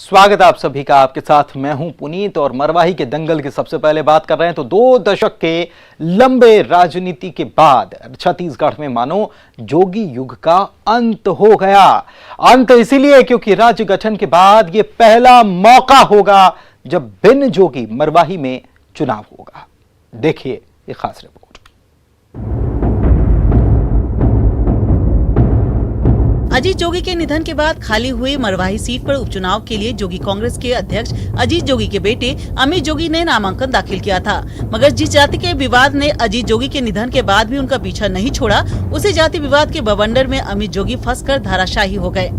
स्वागत है आप सभी का। आपके साथ मैं हूं पुनीत और मरवाही के दंगल की सबसे पहले बात कर रहे हैं तो 2 दशक के लंबे राजनीति के बाद छत्तीसगढ़ में मानो जोगी युग का अंत हो गया। अंत इसीलिए क्योंकि राज्य गठन के बाद यह पहला मौका होगा जब बिन जोगी मरवाही में चुनाव होगा। देखिए ये खास रिपोर्ट। अजीत जोगी के निधन के बाद खाली हुए मरवाही सीट पर उपचुनाव के लिए जोगी कांग्रेस के अध्यक्ष अजीत जोगी के बेटे अमित जोगी ने नामांकन दाखिल किया था। मगर जिस जाति के विवाद ने अजीत जोगी के निधन के बाद भी उनका पीछा नहीं छोड़ा, उसी जाति विवाद के बवंडर में अमित जोगी फंसकर धराशायी हो गए।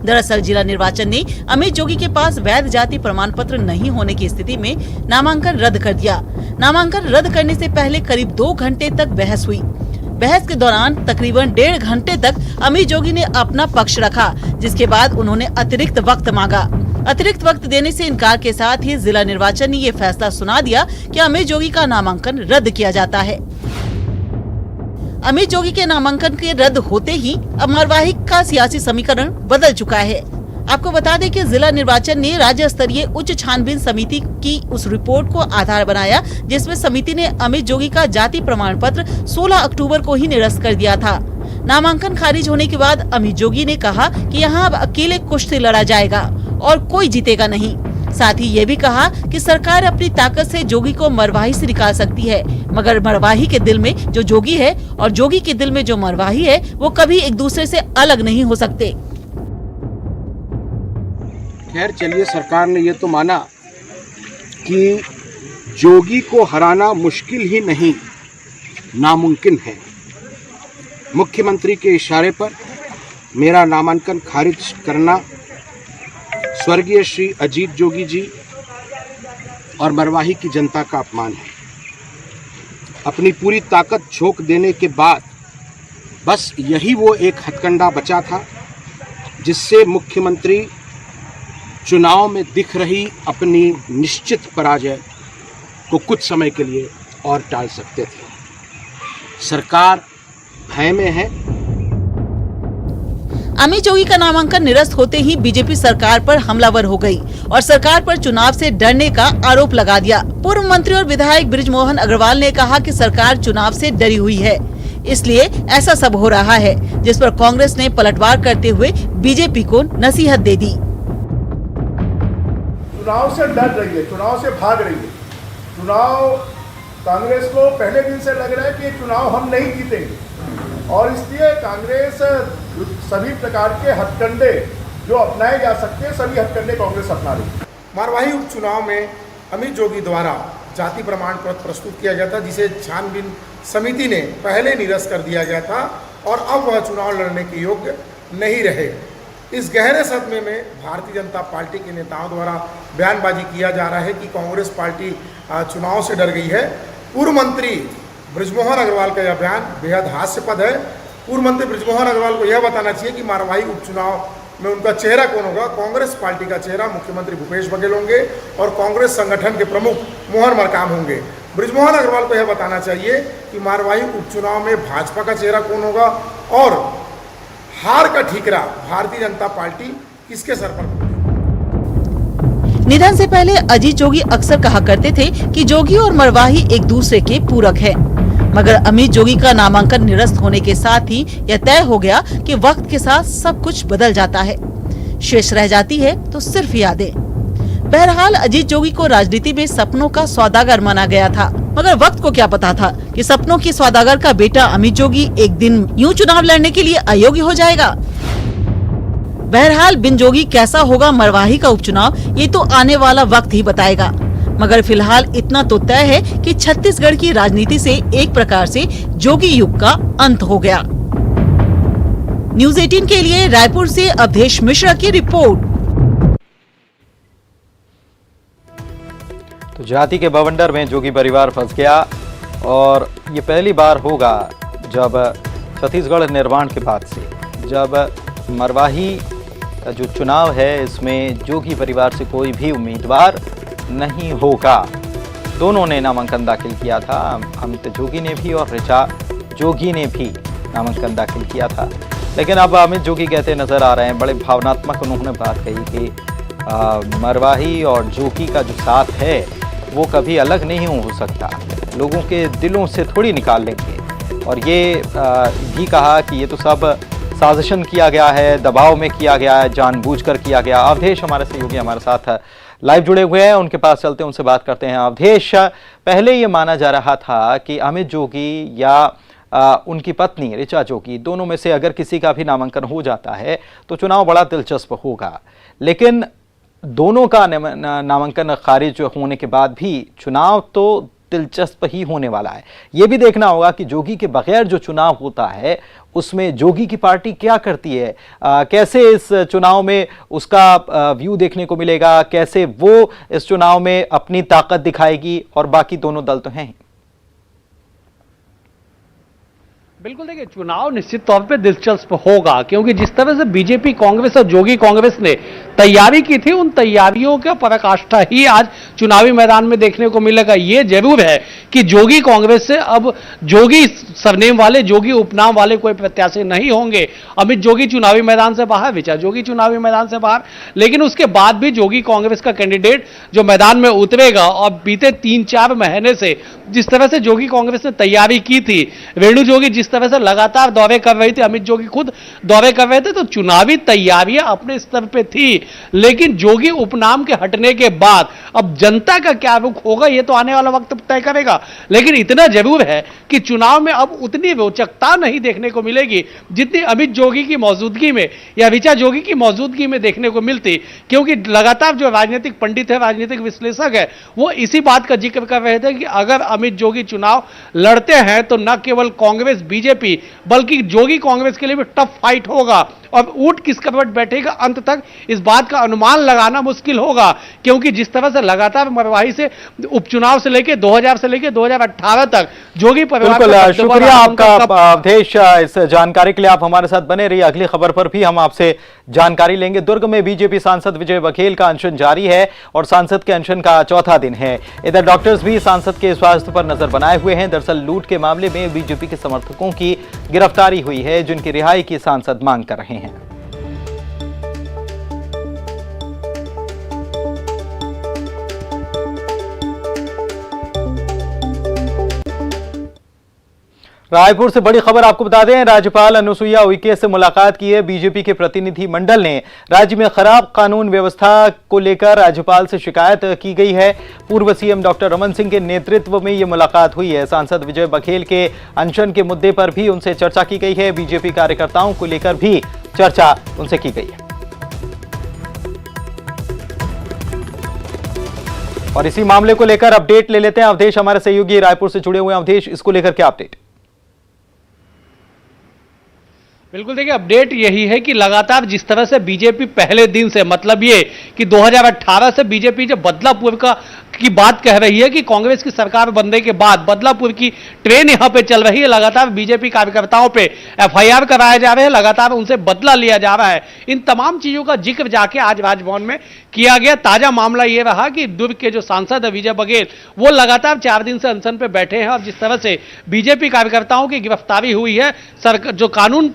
दरअसल जिला निर्वाचन ने अमित जोगी के पास वैध जाति प्रमाण पत्र नहीं होने की स्थिति में नामांकन रद्द कर दिया। नामांकन रद्द करने से पहले करीब 2 घंटे तक बहस हुई। बहस के दौरान तकरीबन 1.5 घंटे तक अमित जोगी ने अपना पक्ष रखा, जिसके बाद उन्होंने अतिरिक्त वक्त मांगा। अतिरिक्त वक्त देने से इनकार के साथ ही जिला निर्वाचन ने ये फैसला सुना दिया कि अमित जोगी का नामांकन रद्द किया जाता है। अमित जोगी के नामांकन के रद्द होते ही अब मरवाही का सियासी समीकरण बदल चुका है। आपको बता दें कि जिला निर्वाचन ने राज्य स्तरीय उच्च छानबीन समिति की उस रिपोर्ट को आधार बनाया, जिसमें समिति ने अमित जोगी का जाति प्रमाण पत्र 16 अक्टूबर को ही निरस्त कर दिया था। नामांकन खारिज होने के बाद अमित जोगी ने कहा कि यहाँ अब अकेले कुश्ती लड़ा जाएगा और कोई जीतेगा नहीं। साथ ही ये भी कहा कि सरकार अपनी ताकत से जोगी को मरवाही से निकाल सकती है, मगर मरवाही के दिल में जो जोगी है और जोगी के दिल में जो मरवाही है वो कभी एक दूसरे से अलग नहीं हो सकते। खैर चलिए, सरकार ने ये तो माना कि जोगी को हराना मुश्किल ही नहीं नामुमकिन है। मुख्यमंत्री के इशारे पर मेरा नामांकन खारिज करना स्वर्गीय श्री अजीत जोगी जी और मरवाही की जनता का अपमान है। अपनी पूरी ताकत झोंक देने के बाद बस यही वो एक हथकंडा बचा था जिससे मुख्यमंत्री चुनाव में दिख रही अपनी निश्चित पराजय को कुछ समय के लिए और टाल सकते थे। सरकार भय में है। अमित जोगी का नामांकन निरस्त होते ही बीजेपी सरकार पर हमलावर हो गई और सरकार पर चुनाव से डरने का आरोप लगा दिया। पूर्व मंत्री और विधायक बृजमोहन अग्रवाल ने कहा कि सरकार चुनाव से डरी हुई है, इसलिए ऐसा सब हो रहा है, जिस पर कांग्रेस ने पलटवार करते हुए बीजेपी को नसीहत दे दी। चुनाव से डर रही है, चुनाव से भाग रही है। चुनाव कांग्रेस को पहले दिन से लग रहा है कि चुनाव हम नहीं जीतेंगे और इसलिए कांग्रेस सभी प्रकार के हथकंडे जो अपनाए जा सकते हैं, सभी हथकंडे कांग्रेस अपना रही है। मरवाही उपचुनाव में अमित जोगी द्वारा जाति प्रमाण पत्र प्रस्तुत किया गया था, जिसे छानबीन समिति ने पहले निरस्त कर दिया गया था और अब वह चुनाव लड़ने के योग्य नहीं रहे। इस गहरे सदमे में भारतीय जनता पार्टी के नेताओं द्वारा बयानबाजी किया जा रहा है कि कांग्रेस पार्टी चुनाव से डर गई है। पूर्व मंत्री बृजमोहन अग्रवाल का यह बयान बेहद हास्यास्पद है। पूर्व मंत्री बृजमोहन अग्रवाल को यह बताना चाहिए कि मरवाही उपचुनाव में उनका चेहरा कौन होगा। कांग्रेस पार्टी का चेहरा मुख्यमंत्री भूपेश बघेल होंगे और कांग्रेस संगठन के प्रमुख मोहन मरकाम होंगे। बृजमोहन अग्रवाल को यह बताना चाहिए कि मरवाही उपचुनाव में भाजपा का चेहरा कौन होगा और हार का ठीकरा भारतीय जनता पार्टी किसके सर पर। निधन से पहले अजीत जोगी अक्सर कहा करते थे कि जोगी और मरवाही एक दूसरे के पूरक हैं, मगर अमित जोगी का नामांकन निरस्त होने के साथ ही यह तय हो गया कि वक्त के साथ सब कुछ बदल जाता है, शेष रह जाती है तो सिर्फ यादें। बहरहाल अजीत जोगी को राजनीति में सपनों का सौदागर माना गया था, मगर वक्त को क्या पता था कि सपनों के सौदागर का बेटा अमित जोगी एक दिन यूं चुनाव लड़ने के लिए अयोग्य हो जाएगा। बहरहाल बिन जोगी कैसा होगा मरवाही का उपचुनाव, ये तो आने वाला वक्त ही बताएगा। मगर फिलहाल इतना तो तय है कि छत्तीसगढ़ की राजनीति से एक प्रकार से जोगी युग का अंत हो गया। न्यूज़ 18 के लिए रायपुर से अवधेश मिश्रा की रिपोर्ट। तो जाति के बवंडर में जोगी परिवार फंस गया और ये पहली बार होगा जब छत्तीसगढ़ निर्माण के बाद से जब मरवाही का जो चुनाव है इसमें जोगी परिवार से कोई भी उम्मीदवार नहीं होगा। दोनों ने नामांकन दाखिल किया था, अमित जोगी ने भी और ऋचा जोगी ने भी नामांकन दाखिल किया था। लेकिन अब अमित जोगी कहते नजर आ रहे हैं, बड़े भावनात्मक उन्होंने बात कही कि मरवाही और जोगी का जो साथ है वो कभी अलग नहीं हो सकता, लोगों के दिलों से थोड़ी निकाल लेंगे। और ये भी कहा कि ये तो सब साजिशन किया गया है, दबाव में किया गया है, जानबूझकर किया गया। अवधेश हमारे सहयोगी हमारे साथ लाइव जुड़े हुए हैं, उनके पास चलते हैं, उनसे बात करते हैं। अवधेश, पहले ये माना जा रहा था कि अमित जोगी या उनकी पत्नी ऋचा जोगी, दोनों में से अगर किसी का भी नामांकन हो जाता है तो चुनाव बड़ा दिलचस्प होगा, लेकिन दोनों का नामांकन खारिज होने के बाद भी चुनाव तो दिलचस्प ही होने वाला है। यह भी देखना होगा कि जोगी के बगैर जो चुनाव होता है उसमें जोगी की पार्टी क्या करती है, कैसे इस चुनाव में उसका व्यू देखने को मिलेगा, कैसे वो इस चुनाव में अपनी ताकत दिखाएगी, और बाकी दोनों दल तो हैं। बिल्कुल, देखिए चुनाव निश्चित तौर पे दिलचस्प होगा, क्योंकि जिस तरह से बीजेपी कांग्रेस और जोगी कांग्रेस ने तैयारी की थी, उन तैयारियों का पराकाष्ठा ही आज चुनावी मैदान में देखने को मिलेगा। ये जरूर है कि जोगी कांग्रेस से अब जोगी सरनेम वाले, जोगी उपनाम वाले कोई प्रत्याशी नहीं होंगे। अमित जोगी चुनावी मैदान से बाहर, ऋचा जोगी चुनावी मैदान से बाहर, लेकिन उसके बाद भी जोगी कांग्रेस का कैंडिडेट जो मैदान में उतरेगा, और बीते 3-4 महीने से जिस तरह से जोगी कांग्रेस ने तैयारी की थी, रेणु जोगी जिस तरह से लगातार दौरे कर रही थी, अमित जोगी खुद दौरे कर रहे थे, तो चुनावी तैयारियां अपने स्तर पे थी। लेकिन जोगी उपनाम के हटने के बाद अब जनता का क्या रुख होगा ये तो आने वाला वक्त तय करेगा। लेकिन इतना जरूर है कि चुनाव में अब उतनी रोचकता नहीं देखने को मिलेगी जितनी अमित जोगी की मौजूदगी में या ऋचा जोगी की मौजूदगी में देखने को मिलती, क्योंकि लगातार जो राजनीतिक पंडित है, राजनीतिक विश्लेषक है, वो इसी बात का जिक्र कर रहे थे कि अगर अमित जोगी चुनाव लड़ते हैं तो न केवल कांग्रेस बीजेपी बल्कि जोगी कांग्रेस के लिए भी टफ फाइट होगा, और ऊंट किस करवट बैठेगा अंत तक इस बात का अनुमान लगाना मुश्किल होगा। क्योंकि जिस तरह से लगातार मरवाही से उपचुनाव से लेकर 2000 से लेकर 2018 तक जोगी परिवार, बिल्कुल शुक्रिया आपका अवधेश, इस जानकारी के लिए आप हमारे साथ बने रहिए। अगली खबर पर भी हम आपसे जानकारी लेंगे। दुर्ग में बीजेपी सांसद विजय बघेल का अनशन जारी है और सांसद के अनशन का चौथा दिन है। इधर डॉक्टर्स भी सांसद के स्वास्थ्य पर नजर बनाए हुए हैं। दरअसल लूट के मामले में बीजेपी के समर्थकों की गिरफ्तारी हुई है, जिनकी रिहाई की सांसद मांग कर रहे हैं। रायपुर से बड़ी खबर आपको बता दें, राज्यपाल अनुसुईया उइके से मुलाकात की है बीजेपी के प्रतिनिधि मंडल ने। राज्य में खराब कानून व्यवस्था को लेकर राज्यपाल से शिकायत की गई है। पूर्व सीएम डॉक्टर रमन सिंह के नेतृत्व में यह मुलाकात हुई है। सांसद विजय बघेल के अनशन के मुद्दे पर भी उनसे चर्चा की गई है। बीजेपी कार्यकर्ताओं को लेकर भी चर्चा उनसे की गई है। और इसी मामले को लेकर अपडेट ले लेते हैं। अवधेश हमारे सहयोगी रायपुर से जुड़े हुए हैं। अवधेश, इसको लेकर क्या अपडेट? बिल्कुल, देखिए अपडेट यही है कि लगातार जिस तरह से बीजेपी पहले दिन से, मतलब ये कि 2018 से बीजेपी जब बदलापुर की बात कह रही है कि कांग्रेस की सरकार बनने के बाद बदलापुर की ट्रेन यहां पे चल रही है, लगातार बीजेपी कार्यकर्ताओं पे एफआईआर कराए जा रहे हैं, लगातार उनसे बदला लिया जा रहा है। इन तमाम चीजों का जिक्र जाके आज राजभवन में किया गया। ताजा मामला यह रहा कि दुर्ग के जो सांसद है विजय बघेल, वो लगातार 4 दिन से अनशन पे बैठे हैं, और जिस तरह से बीजेपी कार्यकर्ताओं की गिरफ्तारी हुई है, जो कानून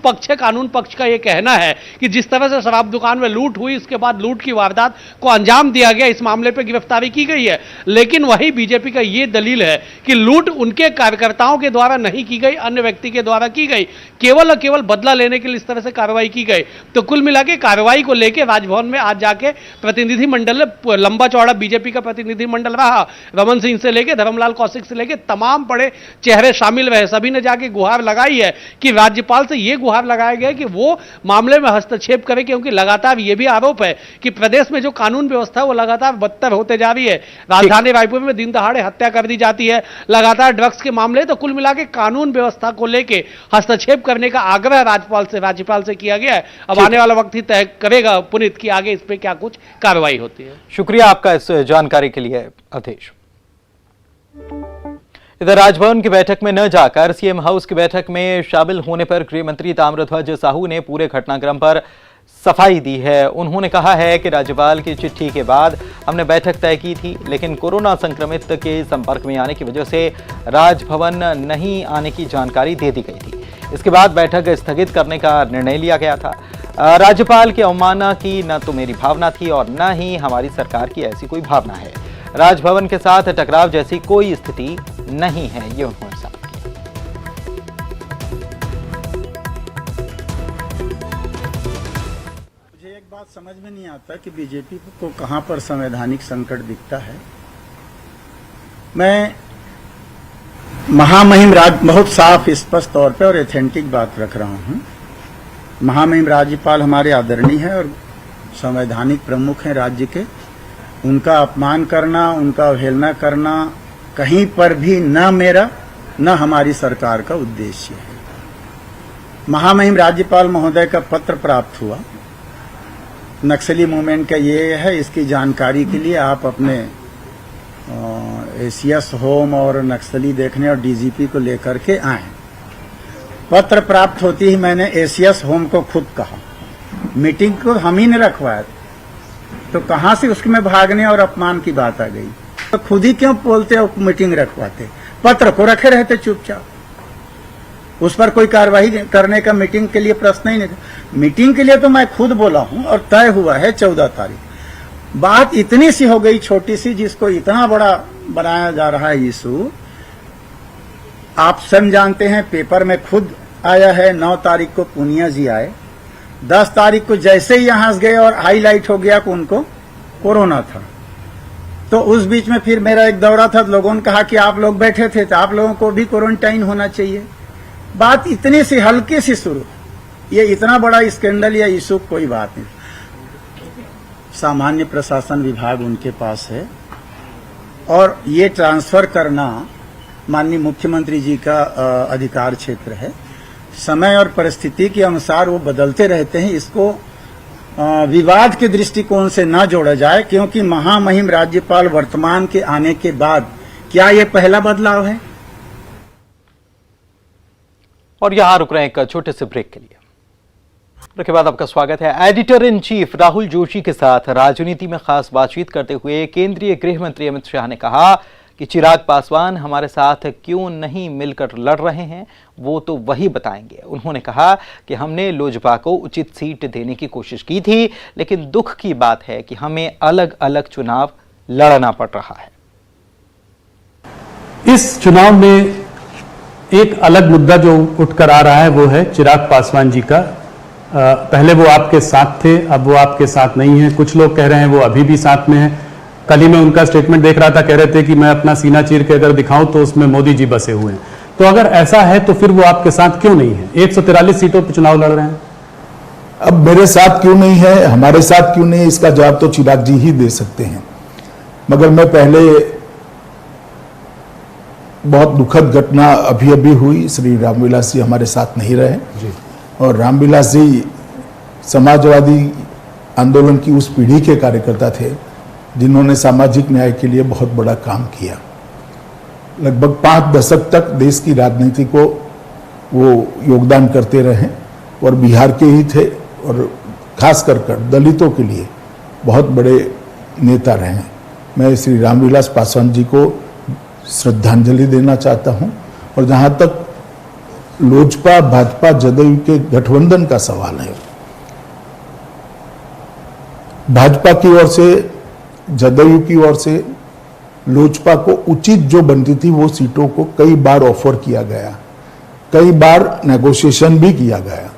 पक्ष का यह कहना है कि जिस तरह से शराब दुकान में लूट हुई, उसके बाद लूट की वारदात को अंजाम दिया गया, इस मामले पर गिरफ्तारी की गई है। लेकिन वही बीजेपी का यह दलील है कि लूट उनके कार्यकर्ताओं के द्वारा नहीं की गई, अन्य व्यक्ति के द्वारा की गई, केवल और केवल बदला लेने के लिए इस तरह से कार्रवाई की गई। तो कुल मिला के कार्रवाई को लेकर राजभवन में आज जाके प्रतिनिधि मंडल, लंबा चौड़ा बीजेपी का प्रतिनिधि मंडल रहा, रमन सिंह से लेकर धर्मलाल कौशिक से लेकर तमाम बड़े चेहरे शामिल रहे। सभी ने जाके गुहार लगाई है कि राज्यपाल से यह गुहार लगाया गया कि वो मामले में हस्तक्षेप करे, क्योंकि लगातार यह भी आरोप है कि प्रदेश में जो कानून व्यवस्था है वो लगातार बदतर होते जा रही है। राजधानी रायपुर में दिन दहाड़े हत्या कर दी जाती है, लगातार ड्रग्स के मामले, तो कुल मिला के कानून व्यवस्था को लेकर हस्तक्षेप करने का आग्रह राज्यपाल से किया गया है। अब आने वाला वक्त ही तय करेगा पुनीत कि आगे इस पे क्या कुछ कार्रवाई होती है। शुक्रिया आपका इस जानकारी के लिए अवधेश। इधर राजभवन की बैठक में न जाकर सीएम हाउस की बैठक में शामिल होने पर गृह मंत्री ताम्रध्वज साहू ने पूरे घटनाक्रम पर सफाई दी है। उन्होंने कहा है कि राज्यपाल की चिट्ठी के बाद हमने बैठक तय की थी, लेकिन कोरोना संक्रमित के संपर्क में आने की वजह से राजभवन नहीं आने की जानकारी दे दी गई थी। इसके बाद बैठक स्थगित करने का निर्णय लिया गया था। राज्यपाल की अवमानना की न तो मेरी भावना थी और न ही हमारी सरकार की ऐसी कोई भावना है। राजभवन के साथ टकराव जैसी कोई स्थिति नहीं है, ये उन्होंने साफ किया। मुझे एक बात समझ में नहीं आता कि बीजेपी को कहां पर संवैधानिक संकट दिखता है। मैं महामहिम बहुत साफ स्पष्ट तौर पे और एथेंटिक बात रख रहा हूं। महामहिम राज्यपाल हमारे आदरणीय हैं और संवैधानिक प्रमुख हैं राज्य के। उनका अपमान करना, उनका अवहेलना करना कहीं पर भी न मेरा न हमारी सरकार का उद्देश्य है। महामहिम राज्यपाल महोदय का पत्र प्राप्त हुआ नक्सली मूवमेंट का ये है, इसकी जानकारी के लिए आप अपने एसीएस होम और नक्सली देखने और डीजीपी को लेकर के आए। पत्र प्राप्त होती ही मैंने एसीएस होम को खुद कहा, मीटिंग को हम ही ने रखवाया, तो कहां से उसमें भागने और अपमान की बात आ गई। तो खुद ही क्यों बोलते और मीटिंग रखवाते, पत्र को रखे रहते चुपचाप। उस पर कोई कार्रवाई करने का मीटिंग के लिए प्रश्न ही नहीं था। मीटिंग के लिए तो मैं खुद बोला हूं और तय हुआ है 14 तारीख। बात इतनी सी हो गई छोटी सी, जिसको इतना बड़ा बनाया जा रहा है इशू। आप सब जानते हैं, पेपर में खुद आया है। 9 तारीख को पूनिया जी आए, 10 तारीख को जैसे ही यहां गए और हाईलाइट हो गया कि उनको कोरोना था, तो उस बीच में फिर मेरा एक दौरा था। लोगों ने कहा कि आप लोग बैठे थे तो आप लोगों को भी क्वारंटाइन होना चाहिए। बात इतनी सी हल्की सी शुरू, ये इतना बड़ा स्कैंडल या इशू कोई बात नहीं। सामान्य प्रशासन विभाग उनके पास है और ये ट्रांसफर करना माननीय मुख्यमंत्री जी का अधिकार क्षेत्र है। समय और परिस्थिति के अनुसार वो बदलते रहते हैं। इसको विवाद के दृष्टिकोण से न जोड़ा जाए, क्योंकि महामहिम राज्यपाल वर्तमान के आने के बाद क्या ये पहला बदलाव है। और यहां रुक रहे हैं एक छोटे से ब्रेक के लिए। ब्रेक के बाद आपका स्वागत है। Editor in chief Rahul Joshi के साथ राजनीति में खास बातचीत करते हुए केंद्रीय गृह मंत्री अमित शाह ने कहा कि चिराग पासवान हमारे साथ क्यों नहीं मिलकर लड़ रहे हैं, वो तो वही बताएंगे। उन्होंने कहा कि हमने लोजपा को उचित सीट देने की कोशिश की थी, लेकिन दुख की बात है कि हमें अलग अलग चुनाव लड़ना पड़ रहा है। इस चुनाव में एक अलग मुद्दा जो उठकर आ रहा है वो है चिराग पासवान जी का। पहले वो आपके साथ थे, अब वो आपके साथ नहीं है। कुछ लोग कह रहे हैं वो अभी भी साथ में है। कल ही मैं उनका स्टेटमेंट देख रहा था, कह रहे थे कि मैं अपना सीना चीर के अगर दिखाऊं तो उसमें मोदी जी बसे हुए हैं। तो अगर ऐसा है तो फिर वो आपके साथ क्यों नहीं है? 143 सीटों पर चुनाव लड़ रहे हैं। अब मेरे साथ क्यों नहीं है, हमारे साथ क्यों नहीं है, इसका जवाब तो चिराग जी ही दे सकते हैं। मगर मैं पहले बहुत दुखद घटना अभी अभी हुई, श्री रामविलास जी हमारे साथ नहीं रहे जी। और रामविलास जी समाजवादी आंदोलन की उस पीढ़ी के कार्यकर्ता थे जिन्होंने सामाजिक न्याय के लिए बहुत बड़ा काम किया। लगभग 5 दशक तक देश की राजनीति को वो योगदान करते रहे और बिहार के ही थे और खास कर दलितों के लिए बहुत बड़े नेता रहे। मैं श्री रामविलास पासवान जी को श्रद्धांजलि देना चाहता हूं। और जहां तक लोजपा भाजपा जदयू के गठबंधन का सवाल है, भाजपा की ओर से जदयू की ओर से लोजपा को उचित जो बनती थी वो सीटों को कई बार ऑफर किया गया, कई बार नेगोशिएशन भी किया गया।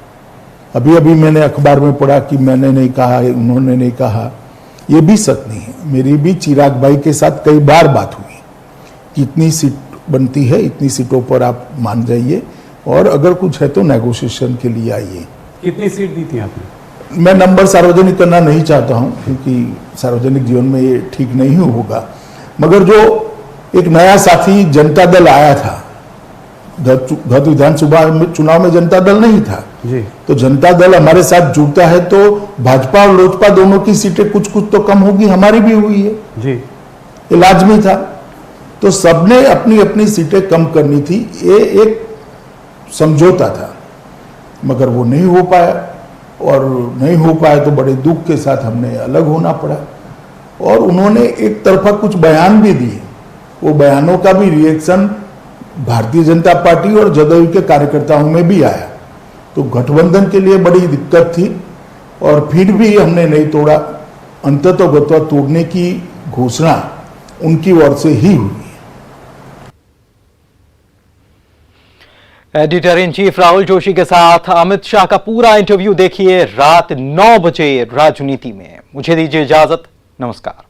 अभी अभी मैंने अखबार में पढ़ा कि मैंने नहीं कहा, उन्होंने नहीं कहा, ये भी सच नहीं है। मेरी भी चिराग भाई के साथ कई बार बात हुई कि इतनी सीट बनती है, इतनी सीटों पर आप मान जाइए और अगर कुछ है तो नेगोशिएशन के लिए आइए। कितनी सीट दी थी आपने? मैं नंबर सार्वजनिक करना नहीं चाहता हूं क्योंकि सार्वजनिक जीवन में ये ठीक नहीं होगा। मगर जो एक नया साथी जनता दल आया था, गत विधानसभा चुनाव में जनता दल नहीं था जी। तो जनता दल हमारे साथ जुड़ता है तो भाजपा और लोजपा दोनों की सीटें कुछ कुछ तो कम होगी, हमारी भी हुई है जी, ये लाजमी था। तो सबने अपनी अपनी सीटें कम करनी थी, ये एक समझौता था, मगर वो नहीं हो पाया और नहीं हो पाया तो बड़े दुख के साथ हमने अलग होना पड़ा। और उन्होंने एक तरफा कुछ बयान भी दिए, वो बयानों का भी रिएक्शन भारतीय जनता पार्टी और जदयू के कार्यकर्ताओं में भी आया। तो गठबंधन के लिए बड़ी दिक्कत थी और फिर भी हमने नहीं तोड़ा। अंततः तोड़ने की घोषणा उनकी ओर से ही हुई। Editor in chief Rahul Joshi के साथ अमित शाह का पूरा इंटरव्यू देखिए रात 9 बजे राजनीति में। मुझे दीजिए इजाजत, नमस्कार।